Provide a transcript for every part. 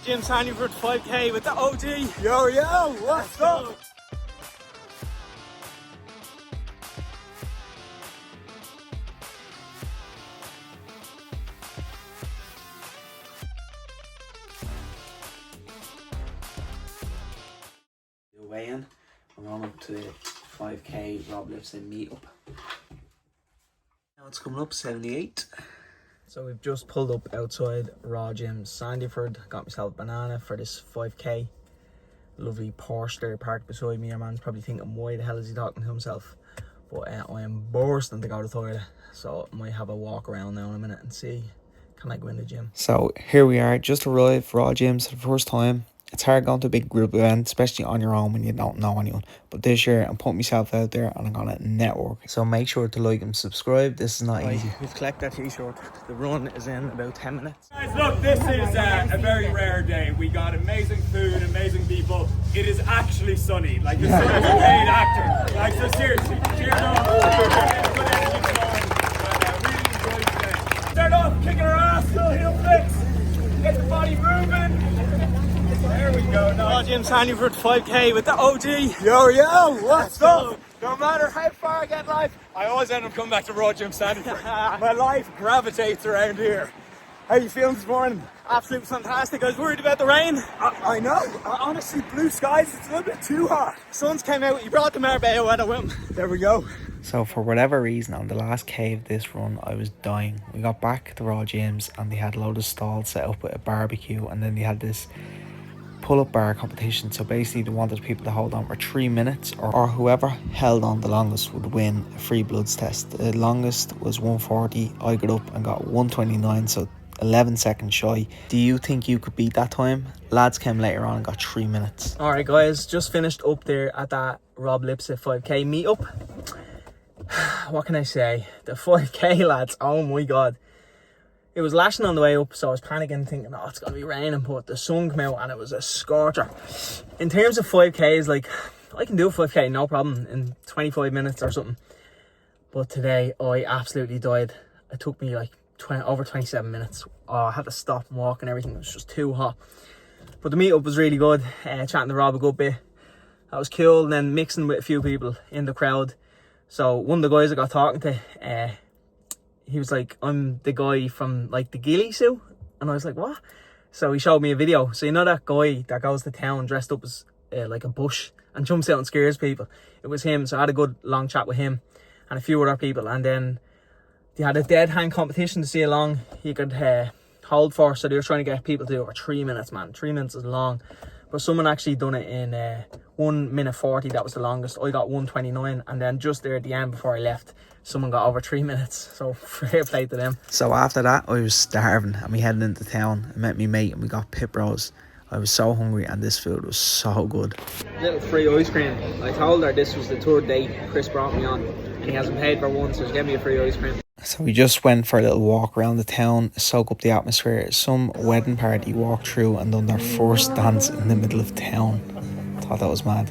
Jim Sandyford 5k with the OG. Yo, yo, what's up? Weigh-in. I'm on up to 5k Rob Lipsett meetup. Now it's coming up 78. So we've just pulled up outside Raw Gym Sandyford. Got myself a banana for this 5k. Lovely Porsche there parked beside me. Your man's probably thinking, why the hell is he talking to himself? But I am bursting to go to the toilet, so I might have a walk around now in a minute and see, can I go in the gym? So here we are, just arrived Raw Gyms for the first time. It's hard going to a big group event, especially on your own when you don't know anyone. But this year I'm putting myself out there and I'm gonna network. So make sure to like and subscribe. This is not easy. We've collected that t-shirt. The run is in about 10 minutes. Guys, look, this is a very rare day. We got amazing food, amazing people. It is actually sunny. Like, the sun is a paid actor. Like, so seriously, cheers up. Good energy flowing. Really enjoyed today. Start off kicking our ass, little heel flicks. Get the body moving. There we go. Raw Gym Sandyford 5k with the OG. Yo, yo, what's up? No matter how far I get in life, I always end up coming back to Raw Gym Sandyford. My life gravitates around here. How you feeling this morning? Absolutely fantastic. I was worried about the rain. I know. Honestly, blue skies, it's a little bit too hot. The sun's came out. You brought the Marbella weather with him. There we go. So for whatever reason, on the last K of this run, I was dying. We got back to Raw Gyms and they had a load of stalls set up with a barbecue, and then they had this pull-up bar competition. So basically they wanted people to hold on for 3 minutes, or whoever held on the longest would win a free bloods test. The longest was 140. I got up and got 129, so 11 seconds shy. Do you think you could beat that time? Lads came later on and got 3 minutes. Alright guys, just finished up there at that Rob Lipsett 5k meetup. What can I say? The 5k lads, oh my god. It was lashing on the way up, so I was panicking, thinking, oh, it's going to be raining, but the sun came out and it was a scorcher. In terms of 5Ks, like, I can do a 5K, no problem, in 25 minutes or something. But today, I absolutely died. It took me like over 27 minutes. Oh, I had to stop and walk and everything. It was just too hot. But the meetup was really good. Chatting to Rob a good bit. That was cool. And then mixing with a few people in the crowd. So one of the guys I got talking to, he was like, I'm the guy from like the ghillie suit. And I was like, what? So he showed me a video. So you know that guy that goes to town dressed up as like a bush and jumps out and scares people? It was him. So I had a good long chat with him and a few other people. And then they had a dead hand competition to see how long you could hold for. So they were trying to get people to do over 3 minutes, man. 3 minutes is long. But someone actually done it in 1 minute 40. That was the longest. I got 1:29. And then just there at the end before I left, someone got over 3 minutes. So fair play to them. So after that, I was starving and we headed into town. I met my mate and we got pit bros. I was so hungry and this food was so good. Little free ice cream. I told her this was the third date Chris brought me on. And he hasn't paid for one, so he's gave me a free ice cream. So we just went for a little walk around the town, soak up the atmosphere. Some wedding party walked through and done their first dance in the middle of town. Thought that was mad.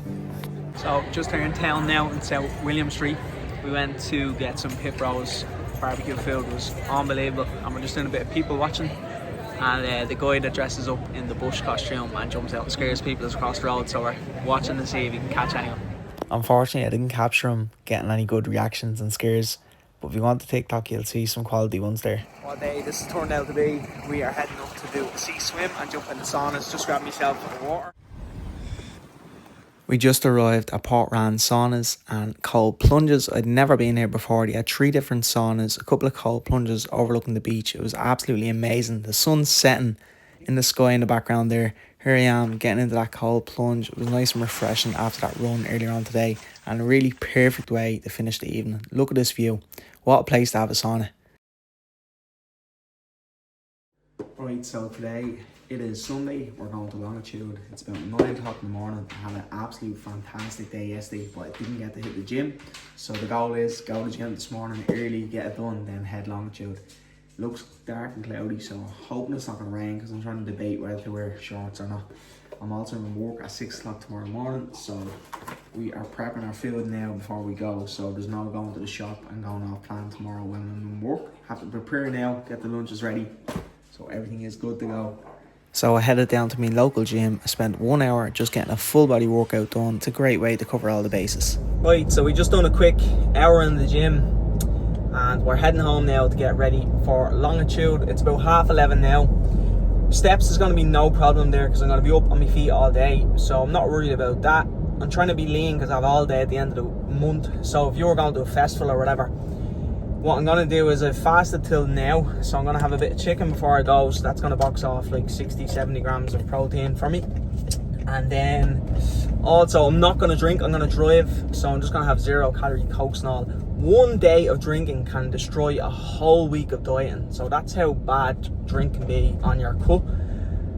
So just here in town now in South William Street. We went to get some Pit Bros barbecue food. It was unbelievable. And we're just doing a bit of people watching. And the guy that dresses up in the bush costume and jumps out and scares people is across the road. So we're watching to see if we can catch anyone. Unfortunately, I didn't capture him getting any good reactions and scares. But if you want to TikTok, you'll see some quality ones there. What day this has turned out to be. We are heading up to do a sea swim and jump in the saunas. Just grab myself in the water. We just arrived at Port Rand saunas and cold plunges. I'd never been here before. They had 3 different saunas, a couple of cold plunges overlooking the beach. It was absolutely amazing. The sun's setting in the sky in the background there. Here I am getting into that cold plunge. It was nice and refreshing after that run earlier on today, and a really perfect way to finish the evening. Look at this view. What a place to have a sauna. Right, so today it is Sunday. We're going to Longitude. It's about 9 o'clock in the morning. I had an absolute fantastic day yesterday, but I didn't get to hit the gym. So the goal is go to the gym this morning early, get it done, then head Longitude. Looks dark and cloudy, so I'm hoping it's not going to rain because I'm trying to debate whether to wear shorts or not. I'm also in work at 6 o'clock tomorrow morning, so we are prepping our food now before we go. So there's no going to the shop and going off plan tomorrow when I'm in work. Have to prepare now, get the lunches ready, so everything is good to go. So I headed down to my local gym. I spent 1 hour just getting a full body workout done. It's a great way to cover all the bases. Right, so we just done a quick hour in the gym and we're heading home now to get ready for longitude. It's about 11:30 now. Steps is going to be no problem there because I'm going to be up on my feet all day, so I'm not worried about that. I'm trying to be lean because I have all day at the end of the month. So if you're going to a festival or whatever, what I'm going to do is I've fasted till now, so I'm going to have a bit of chicken before I go, so that's going to box off like 60-70 grams of protein for me. And then also I'm not going to drink, I'm going to drive, so I'm just going to have 0 calorie cokes and all. 1 day of drinking can destroy a whole week of dieting, so that's how bad drink can be on your cut.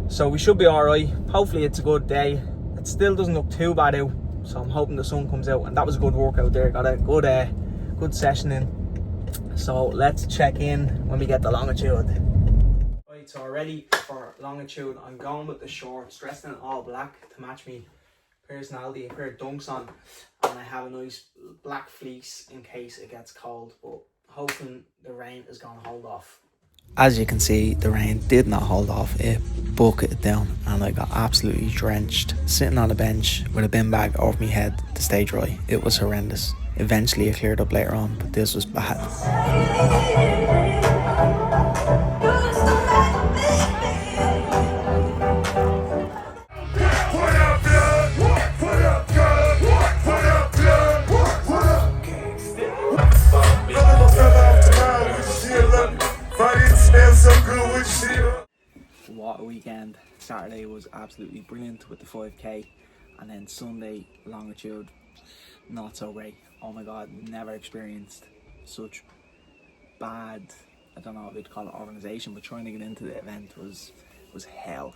So we should be alright. Hopefully it's a good day. It still doesn't look too bad out, so I'm hoping the sun comes out. And that was a good workout there, got a good session in. So let's check in when we get the longitude. Right, so we're ready for longitude. I'm going with the shorts, dressed in all black to match me personality, a pair of dunks on, and I have a nice black fleece in case it gets cold, but hoping the rain is going to hold off. As you can see, the rain did not hold off. It bucketed down and I got absolutely drenched, sitting on a bench with a bin bag over my head to stay dry. It was horrendous. Eventually it cleared up later on, but this was bad. What a weekend. Saturday was absolutely brilliant with the 5k, and then Sunday longitude, not so great. Oh my god, never experienced such bad, I don't know if you'd call it organisation, but trying to get into the event was hell.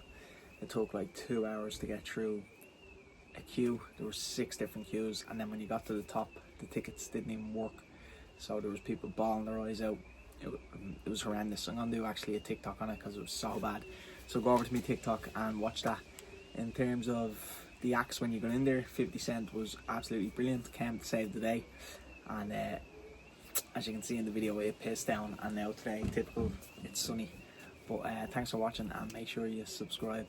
It took like 2 hours to get through a queue. There were 6 different queues, and then when you got to the top, the tickets didn't even work, so there was people bawling their eyes out. It was horrendous. I'm going to do actually a TikTok on it because it was so bad. So go over to my TikTok and watch that. In terms of the acts when you got in there, 50 Cent was absolutely brilliant, came to save the day. And as you can see in the video, it pissed down, and now today, typical, it's sunny. But thanks for watching, and make sure you subscribe.